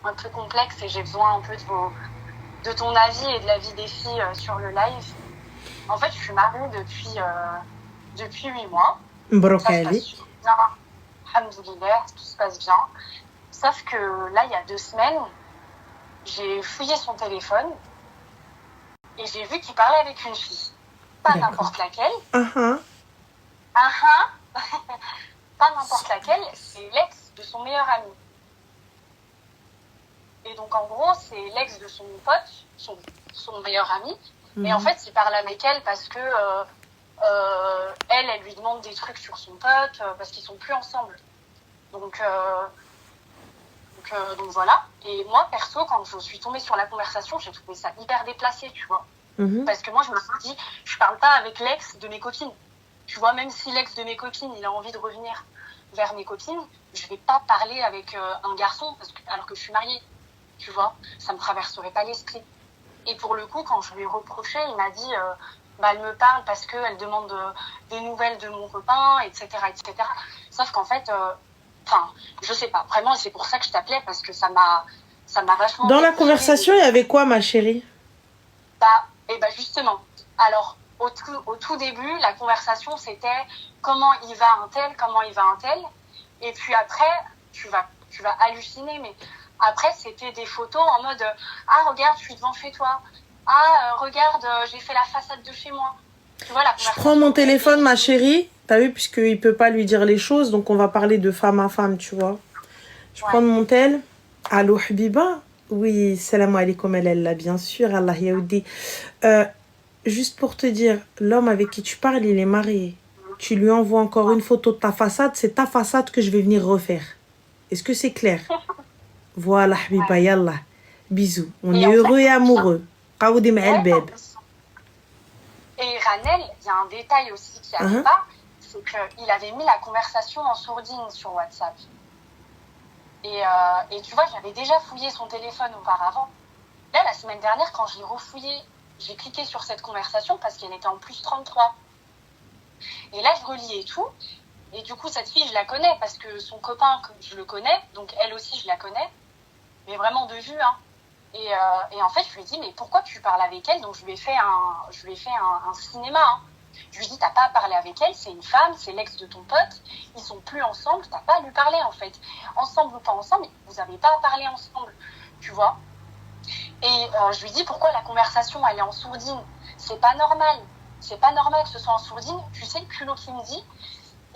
un peu complexe et j'ai besoin un peu de ton avis et de l'avis des filles sur le live. En fait, je suis mariée depuis 8 mois. Ça se passe bien. Alhamdoulilah, tout se passe bien. Sauf que là, il y a 2 semaines, j'ai fouillé son téléphone et j'ai vu qu'il parlait avec une fille. Pas n'importe laquelle. Pas n'importe laquelle, c'est l'ex de son meilleur ami. Et donc, en gros, c'est l'ex de son pote, son meilleur ami. Et en fait, il parle avec elle parce que elle lui demande des trucs sur son pote, parce qu'ils sont plus ensemble. Donc voilà. Et moi, perso, quand je suis tombée sur la conversation, j'ai trouvé ça hyper déplacé, tu vois. Parce que moi, je me suis dit, je parle pas avec l'ex de mes copines. Tu vois, même si l'ex de mes copines, il a envie de revenir vers mes copines, je vais pas parler avec un garçon alors que je suis mariée. Tu vois, ça me traverserait pas l'esprit. Et pour le coup, quand je lui ai reproché, il m'a dit, elle me parle parce qu'elle demande des nouvelles de mon copain, etc., etc. Sauf qu'en fait, je sais pas. Vraiment, c'est pour ça que je t'appelais, parce que ça m'a vachement... Dans la conversation, il y avait quoi, ma chérie? Justement. Alors, au tout début, la conversation, c'était comment il va un tel. Et puis après, tu vas halluciner, mais après, c'était des photos en mode regarde, je suis devant chez toi. Regarde, j'ai fait la façade de chez moi. Tu vois, la conversation. Je prends mon téléphone, ma chérie. T'as vu, puisqu'il peut pas lui dire les choses, donc on va parler de femme à femme, tu vois. Je prends mon tel. Allô, Habiba? Oui, salam alaikum, elle, bien sûr, Allah yaoudi. Juste pour te dire, l'homme avec qui tu parles, il est marié. Tu lui envoies encore une photo de ta façade, c'est ta façade que je vais venir refaire. Est-ce que c'est clair? Voilà, Habiba, yallah. Bisous. On est heureux et amoureux. Qaoudi ma'al bab. Et Ranel, il y a un détail aussi qui n'allait pas, c'est qu'il avait mis la conversation en sourdine sur WhatsApp. Et tu vois, j'avais déjà fouillé son téléphone auparavant. Là, la semaine dernière, quand je l'ai refouillé, j'ai cliqué sur cette conversation parce qu'elle était en plus 33. Et là, je reliais tout. Et du coup, cette fille, je la connais parce que son copain, je le connais. Donc, elle aussi, je la connais. Mais vraiment de vue, hein. Et en fait, je lui ai dit, mais pourquoi tu parles avec elle? Donc, je lui ai fait un cinéma, hein. Je lui ai dit, t'as pas à parler avec elle, c'est une femme, c'est l'ex de ton pote, ils sont plus ensemble, t'as pas à lui parler, en fait. Ensemble ou pas ensemble, vous avez pas à parler ensemble, tu vois. Et je lui dis, pourquoi la conversation, elle est en sourdine? C'est pas normal. C'est pas normal que ce soit en sourdine. Tu sais, le culot qu'il me dit,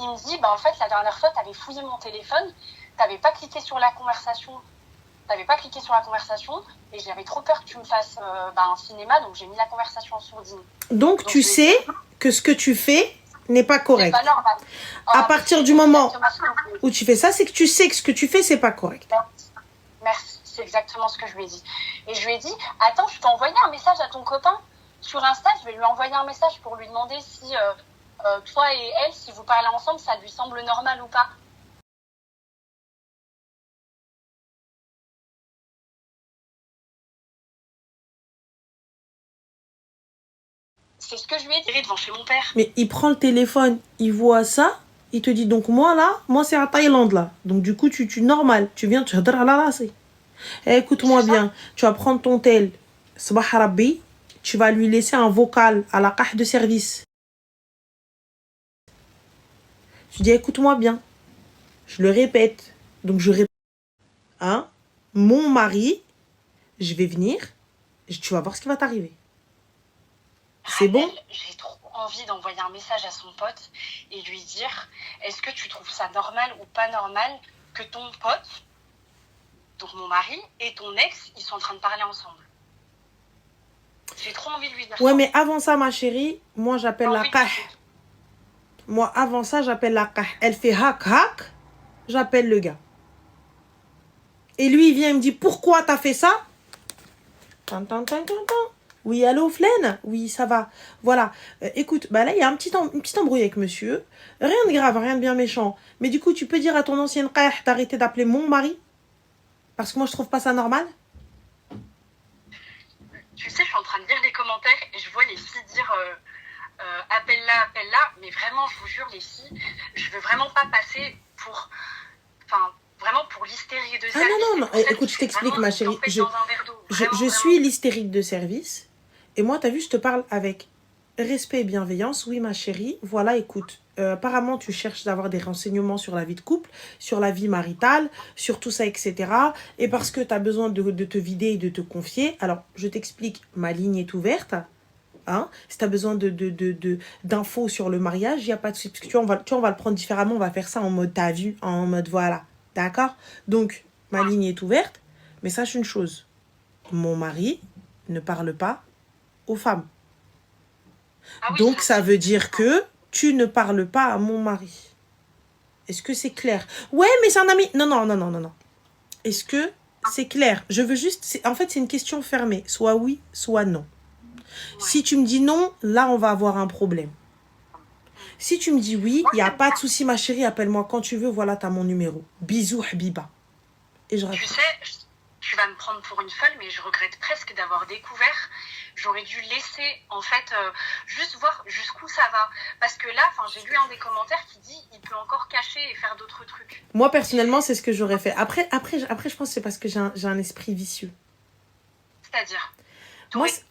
il me dit, en fait, la dernière fois, t'avais fouillé mon téléphone, t'avais pas cliqué sur la conversation. Et j'avais trop peur que tu me fasses un cinéma, donc j'ai mis la conversation en sourdine. Donc tu sais que ce que tu fais n'est pas correct. C'est pas normal. À partir du moment où tu fais ça, c'est que tu sais que ce que tu fais, c'est pas correct. Merci, c'est exactement ce que je lui ai dit. Et je lui ai dit, attends, je peux envoyer un message à ton copain sur Insta, je vais lui envoyer un message pour lui demander si toi et elle, si vous parlez ensemble, ça lui semble normal ou pas. C'est ce que je lui ai dit devant chez mon père. Mais il prend le téléphone, il voit ça, il te dit, donc moi c'est à Thaïlande là. Donc du coup, tu normal, tu viens, tu hadar ala rasi. Écoute-moi bien, tu vas prendre ton tel, sabah rabbi, tu vas lui laisser un vocal à la carte de service. Tu dis, écoute-moi bien, je le répète. Donc je répète, mon mari, je vais venir, tu vas voir ce qui va t'arriver. C'est bon? J'ai trop envie d'envoyer un message à son pote et lui dire, est-ce que tu trouves ça normal ou pas normal que ton pote, donc mon mari, et ton ex, ils sont en train de parler ensemble? J'ai trop envie de lui dire ça. Ouais, mais avant ça, ma chérie, moi j'appelle la qah. Moi, avant ça, j'appelle la qah. Elle fait hack, j'appelle le gars. Et lui, il vient, il me dit, pourquoi t'as fait ça? Oui, allô, Flaine? Oui, ça va. Voilà. Écoute, là, il y a une petite embrouille avec monsieur. Rien de grave, rien de bien méchant. Mais du coup, tu peux dire à ton ancienne qah d'arrêter d'appeler mon mari? Parce que moi, je trouve pas ça normal. Tu sais, je suis en train de lire les commentaires et je vois les filles dire appelle-la. Mais vraiment, je vous jure, les filles, je veux vraiment pas passer pour l'hystérique de Ah service. non, non, c'est pour ça écoute, que je c'est t'explique, vraiment ma une chérie. tempête dans un verre d'eau. Je Vraiment, vraiment. suis l'hystérique de service. Et moi, t'as vu, je te parle avec respect et bienveillance. Oui, ma chérie, voilà, écoute. Apparemment, tu cherches d'avoir des renseignements sur la vie de couple, sur la vie maritale, sur tout ça, etc. Et parce que tu as besoin de te vider et de te confier. Alors, je t'explique, ma ligne est ouverte. Hein? Si tu as besoin d'infos sur le mariage, il n'y a pas de souci. Parce que tu vois, on va le prendre différemment. On va faire ça en mode t'as vu, en mode voilà. D'accord? Donc, ma ligne est ouverte. Mais sache une chose. Mon mari ne parle pas aux femmes. Ah oui, Donc, ça veut c'est- dire que tu ne parles pas à mon mari. Est-ce que c'est clair? Ouais, mais c'est un ami. Non, non, non, non, non, non. Est-ce que c'est clair? Je veux juste... En fait, c'est une question fermée. Soit oui, soit non. Ouais. Si tu me dis non, là, on va avoir un problème. Si tu me dis oui, il n'y a pas de souci, ma chérie, appelle-moi quand tu veux. Voilà, tu as mon numéro. Bisous, Habiba. Et je Tu raccroche. sais, tu vas me prendre pour une folle, mais je regrette presque d'avoir découvert. J'aurais dû laisser, en fait, juste voir jusqu'où ça va. Parce que là, j'ai lu un des commentaires qui dit il peut encore cacher et faire d'autres trucs. Moi, personnellement, c'est ce que j'aurais fait. Après, je pense que c'est parce que j'ai un esprit vicieux. C'est-à-dire, Moi, t'aurais- c'est-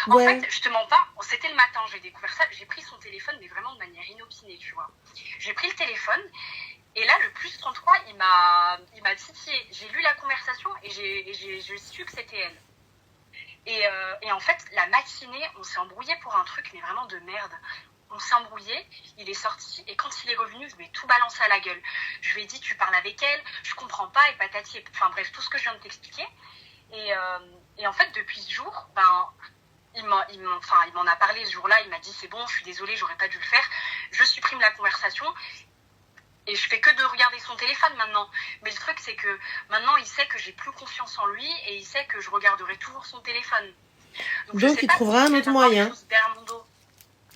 en ouais. fait, je te mens pas, c'était le matin, j'ai découvert ça. J'ai pris son téléphone, mais vraiment de manière inopinée, tu vois. J'ai pris le téléphone. Et là, le plus 33, il m'a titillé. J'ai lu la conversation et j'ai su que c'était elle. Et en fait, la matinée, on s'est embrouillé pour un truc, mais vraiment de merde. On s'est embrouillé, il est sorti, et quand il est revenu, je lui ai tout balancé à la gueule. Je lui ai dit, tu parles avec elle, je comprends pas, et patati, enfin bref, tout ce que je viens de t'expliquer. Et en fait, depuis ce jour, il m'en a parlé ce jour-là, il m'a dit, c'est bon, je suis désolée, j'aurais pas dû le faire. Je supprime la conversation. Et je fais que de regarder son téléphone maintenant. Mais le truc, c'est que maintenant, il sait que j'ai plus confiance en lui et il sait que je regarderai toujours son téléphone. Donc il trouvera un autre moyen. Derrière mon dos.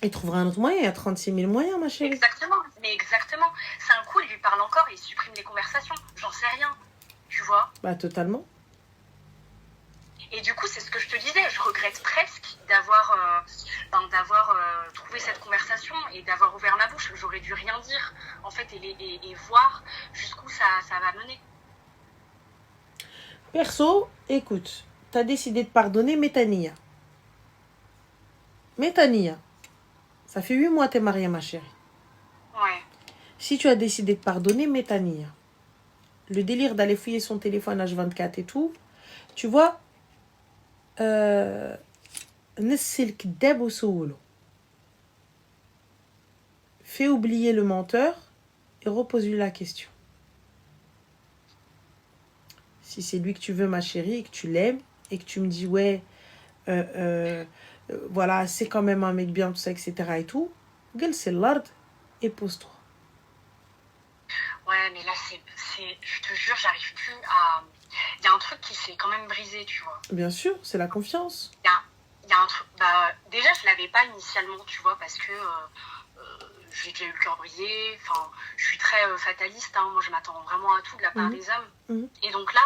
Il trouvera un autre moyen. Il y a 36 000 moyens, ma chérie. Exactement. Mais exactement. C'est un coup, il lui parle encore et il supprime les conversations. J'en sais rien. Tu vois? Bah, totalement. Et du coup, c'est ce que je te disais. Je regrette presque d'avoir trouvé cette conversation et d'avoir ouvert ma bouche. J'aurais dû rien dire, en fait, et voir jusqu'où ça va mener. Perso, écoute, t'as décidé de pardonner Métania. Métania, ça fait 8 mois que t'es mariée, ma chérie. Ouais. Si tu as décidé de pardonner Métania, le délire d'aller fouiller son téléphone H24 et tout, tu vois, Nessilk Deb au Soolo. Fais oublier le menteur et repose-lui la question. Si c'est lui que tu veux, ma chérie, et que tu l'aimes, et que tu me dis, ouais, voilà, c'est quand même un mec bien, tout ça, etc. et tout, gueule, c'est l'art, et pose-toi. Ouais, mais là, je te jure, j'arrive plus à... Il y a un truc qui s'est quand même brisé, tu vois. Bien sûr, c'est la confiance. Il y a un truc... déjà, je l'avais pas initialement, tu vois, parce que j'ai déjà eu le cœur brisé. Enfin, je suis très fataliste, hein. Moi, je m'attends vraiment à tout de la part des hommes. Et donc là,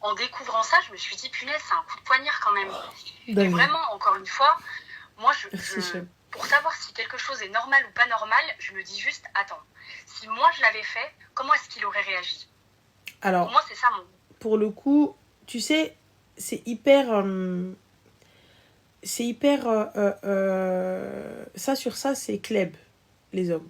en découvrant ça, je me suis dit, punaise, c'est un coup de poignard quand même. Et vraiment, encore une fois, moi, pour savoir si quelque chose est normal ou pas normal, je me dis juste, attends, si moi je l'avais fait, comment est-ce qu'il aurait réagi? Alors, pour moi, c'est ça mon... Pour le coup, tu sais, c'est hyper... ça sur ça, c'est Kleb, les hommes.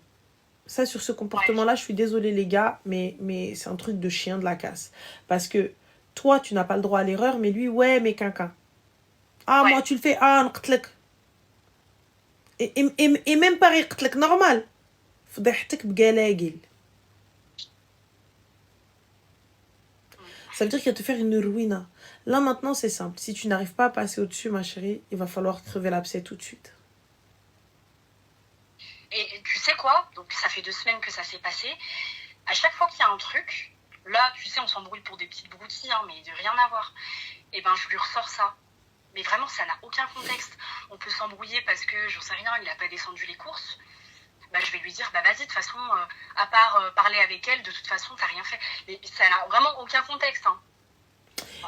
Ça sur ce comportement-là, je suis désolée les gars, mais c'est un truc de chien de la casse. Parce que toi, tu n'as pas le droit à l'erreur, mais lui, ouais, mais quinquin. Ah, moi, tu le fais, ah, nqtlek. Et même pas nqtlek, normal. فضحتك بقلاقل. Ça veut dire qu'il va te faire une ruina. Là, maintenant, c'est simple. Si tu n'arrives pas à passer au-dessus, ma chérie, il va falloir crever l'abcès tout de suite. Et tu sais quoi? Donc, ça fait 2 semaines que ça s'est passé. À chaque fois qu'il y a un truc, là, tu sais, on s'embrouille pour des petites broutilles, hein, mais de rien à voir. Et je lui ressors ça. Mais vraiment, ça n'a aucun contexte. On peut s'embrouiller parce que, j'en sais rien, il n'a pas descendu les courses. Je vais lui dire, vas-y, de toute façon, à part parler avec elle, de toute façon, t'as rien fait. Mais ça n'a vraiment aucun contexte. Hein.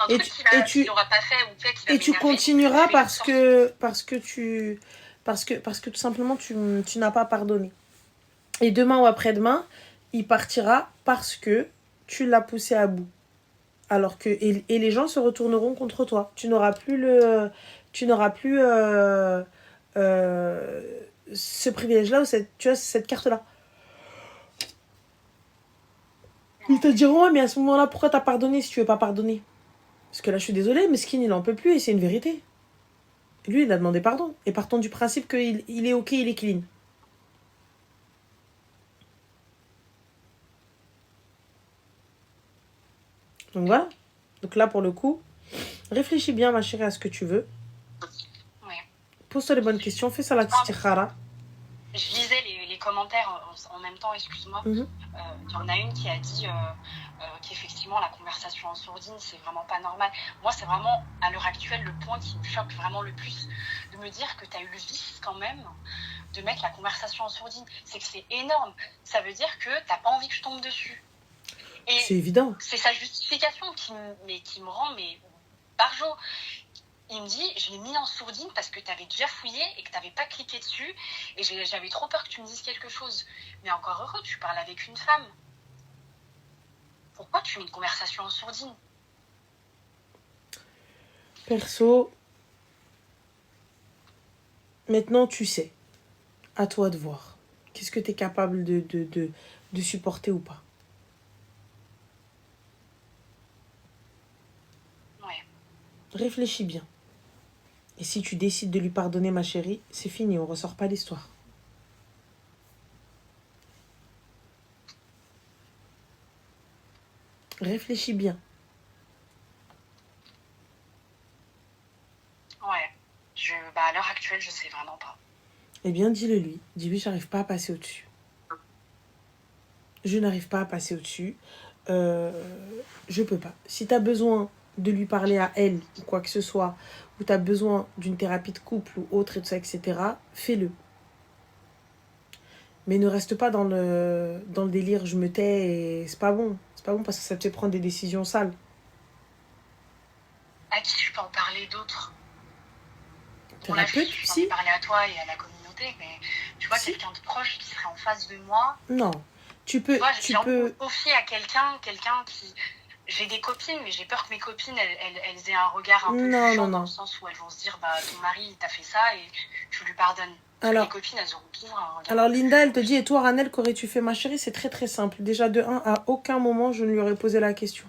Un truc qu'il n'aura pas fait ou fait, qu'il va et tu continueras parce que tout simplement, tu n'as pas pardonné. Et demain ou après-demain, il partira parce que tu l'as poussé à bout. Alors que, et les gens se retourneront contre toi. Tu n'auras plus ce privilège-là ou tu as cette carte-là. Ils te diront, ouais, mais à ce moment-là, pourquoi t'as pardonné si tu veux pas pardonner? Parce que là, je suis désolée, mais Skin, il en peut plus et c'est une vérité. Lui, il a demandé pardon. Et partons du principe qu'il est ok, il est clean. Donc voilà. Donc là, pour le coup, réfléchis bien, ma chérie, à ce que tu veux. Ouais. Pose-toi les bonnes questions, fais ça la tistikhara. Je lisais les commentaires en même temps, excuse-moi. Il y en a une qui a dit qu'effectivement la conversation en sourdine, c'est vraiment pas normal. Moi, c'est vraiment, à l'heure actuelle, le point qui me choque vraiment le plus, de me dire que tu as eu le vice quand même de mettre la conversation en sourdine. C'est que c'est énorme. Ça veut dire que t'as pas envie que je tombe dessus. Et c'est évident. C'est sa justification qui me rend barjo. Il me dit, je l'ai mis en sourdine parce que tu avais déjà fouillé et que tu n'avais pas cliqué dessus. Et j'avais trop peur que tu me dises quelque chose. Mais encore heureux, tu parles avec une femme. Pourquoi tu mets une conversation en sourdine? Perso, maintenant tu sais. À toi de voir. Qu'est-ce que tu es capable de supporter ou pas? Ouais. Réfléchis bien. Et si tu décides de lui pardonner, ma chérie, c'est fini, on ressort pas l'histoire. Réfléchis bien. Ouais. À l'heure actuelle, je sais vraiment pas. Eh bien, dis-le lui. Dis-lui, j'arrive pas à passer au-dessus. Je n'arrive pas à passer au-dessus. Je peux pas. Si tu as besoin de lui parler à elle ou quoi que ce soit, ou tu as besoin d'une thérapie de couple ou autre, et tout ça, etc., fais-le. Mais ne reste pas dans le délire, je me tais et c'est pas bon. C'est pas bon parce que ça te fait prendre des décisions sales. À qui je peux en parler d'autres? Thérapeute, psy? J'en ai parlé à toi et à la communauté, mais tu vois, quelqu'un de proche qui serait en face de moi. Non. Tu peux. J'ai envie de me confier à quelqu'un qui. J'ai des copines, mais j'ai peur que mes copines, elles aient un regard un peu jugant dans le sens où elles vont se dire, ton mari, t'a fait ça et tu lui pardonnes. Alors, les copines, elles auront toujours un regard. Alors, Linda, elle te dit, et toi, Ranel, qu'aurais-tu fait, ma chérie? C'est très, très simple. Déjà, de 1, à aucun moment, je ne lui aurais posé la question.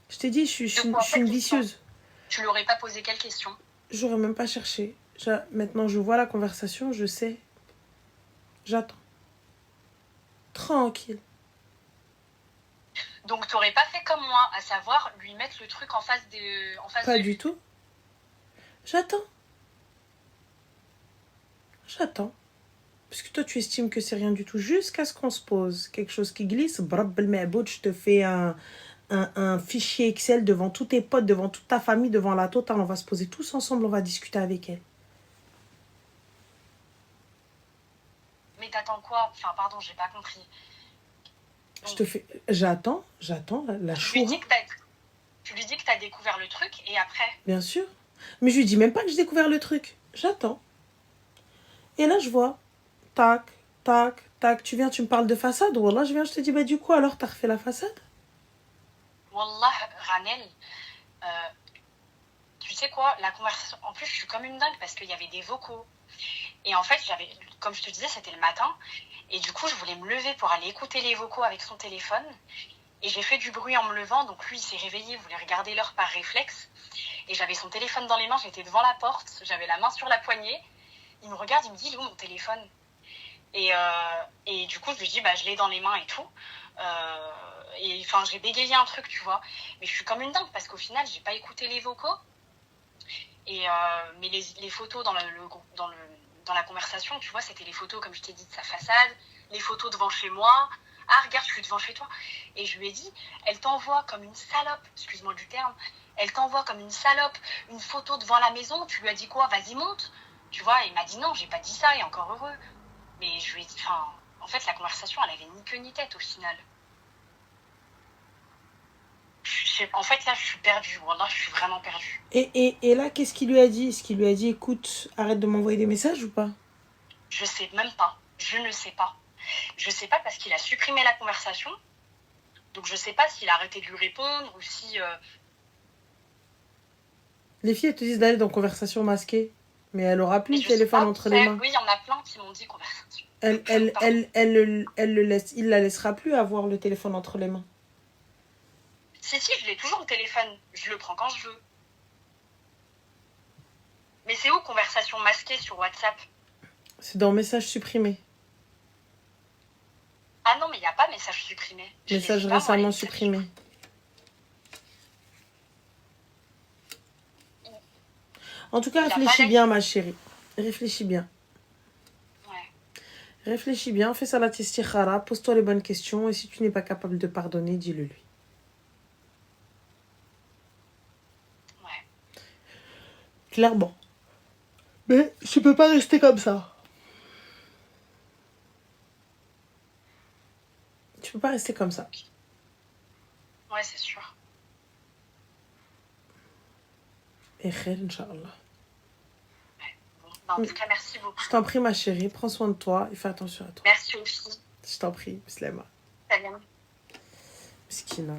Je t'ai dit, je suis une vicieuse. Tu lui aurais pas posé quelle question? J'aurais même pas cherché. Maintenant, je vois la conversation, je sais. J'attends. Tranquille. Donc, tu n'aurais pas fait comme moi, à savoir lui mettre le truc en face pas du tout. J'attends. Parce que toi, tu estimes que c'est rien du tout. Jusqu'à ce qu'on se pose quelque chose qui glisse. Je te fais un fichier Excel devant tous tes potes, devant toute ta famille, devant la totale. On va se poser tous ensemble, on va discuter avec elle. Mais t'attends quoi? Enfin, pardon, j'ai pas compris. J'attends la choura. Tu lui dis que t'as découvert le truc et après? Bien sûr. Mais je lui dis même pas que j'ai découvert le truc. J'attends. Et là, je vois. Tac, tac, tac. Tu viens, tu me parles de façade. Wallah, je te dis, bah du coup, alors, t'as refait la façade? Wallah, Ranel, tu sais quoi, la conversation... En plus, je suis comme une dingue parce qu'il y avait des vocaux. Et en fait, comme je te disais, c'était le matin. Et du coup, je voulais me lever pour aller écouter les vocaux avec son téléphone. Et j'ai fait du bruit en me levant. Donc lui, il s'est réveillé, il voulait regarder l'heure par réflexe. Et j'avais son téléphone dans les mains, j'étais devant la porte. J'avais la main sur la poignée. Il me regarde, il me dit, il est où mon téléphone? Et du coup, je lui dis, je l'ai dans les mains et tout. Et enfin, j'ai bégayé un truc, tu vois. Mais je suis comme une dingue parce qu'au final, j'ai pas écouté les vocaux. Mais les photos dans la conversation, tu vois, c'était les photos, comme je t'ai dit, de sa façade, les photos devant chez moi. Ah, regarde, je suis devant chez toi. Et je lui ai dit, elle t'envoie comme une salope, excuse-moi du terme, elle t'envoie comme une salope une photo devant la maison. Tu lui as dit quoi? Vas-y, monte. Tu vois, il m'a dit non, j'ai pas dit ça, et encore heureux. Mais je lui ai dit, en fait, la conversation, elle avait ni queue ni tête au final. En fait, là, je suis perdue. Wallah, je suis vraiment perdue. Et là, qu'est-ce qu'il lui a dit? Est-ce qu'il lui a dit, écoute, arrête de m'envoyer des messages ou pas? Je sais même pas. Je ne sais pas. Je sais pas parce qu'il a supprimé la conversation. Donc je sais pas s'il a arrêté de lui répondre ou si... Les filles, elles te disent d'aller dans conversation masquée. Mais elle aura plus Mais le je sais téléphone pas où entre c'est. les mains. Oui, il y en a plein qui m'ont dit conversation. Elle le laisse. Il la laissera plus avoir le téléphone entre les mains. Si, je l'ai toujours au téléphone. Je le prends quand je veux. Mais c'est où conversation masquée sur WhatsApp? C'est dans message supprimé. Ah non, mais il n'y a pas message supprimé. Message récemment supprimé. En tout cas, réfléchis bien, ma chérie. Réfléchis bien. Ouais. Réfléchis bien, fais ça la istikhara, pose-toi les bonnes questions et si tu n'es pas capable de pardonner, dis-le lui. Ouais. Clairement. Mais tu peux pas rester comme ça. Tu peux pas rester comme ça. Ouais, c'est sûr. Et khair, Inch'Allah. En tout cas, merci beaucoup. Je t'en prie, ma chérie, prends soin de toi et fais attention à toi. Merci aussi. Je t'en prie, Slema. Salam. Miskina.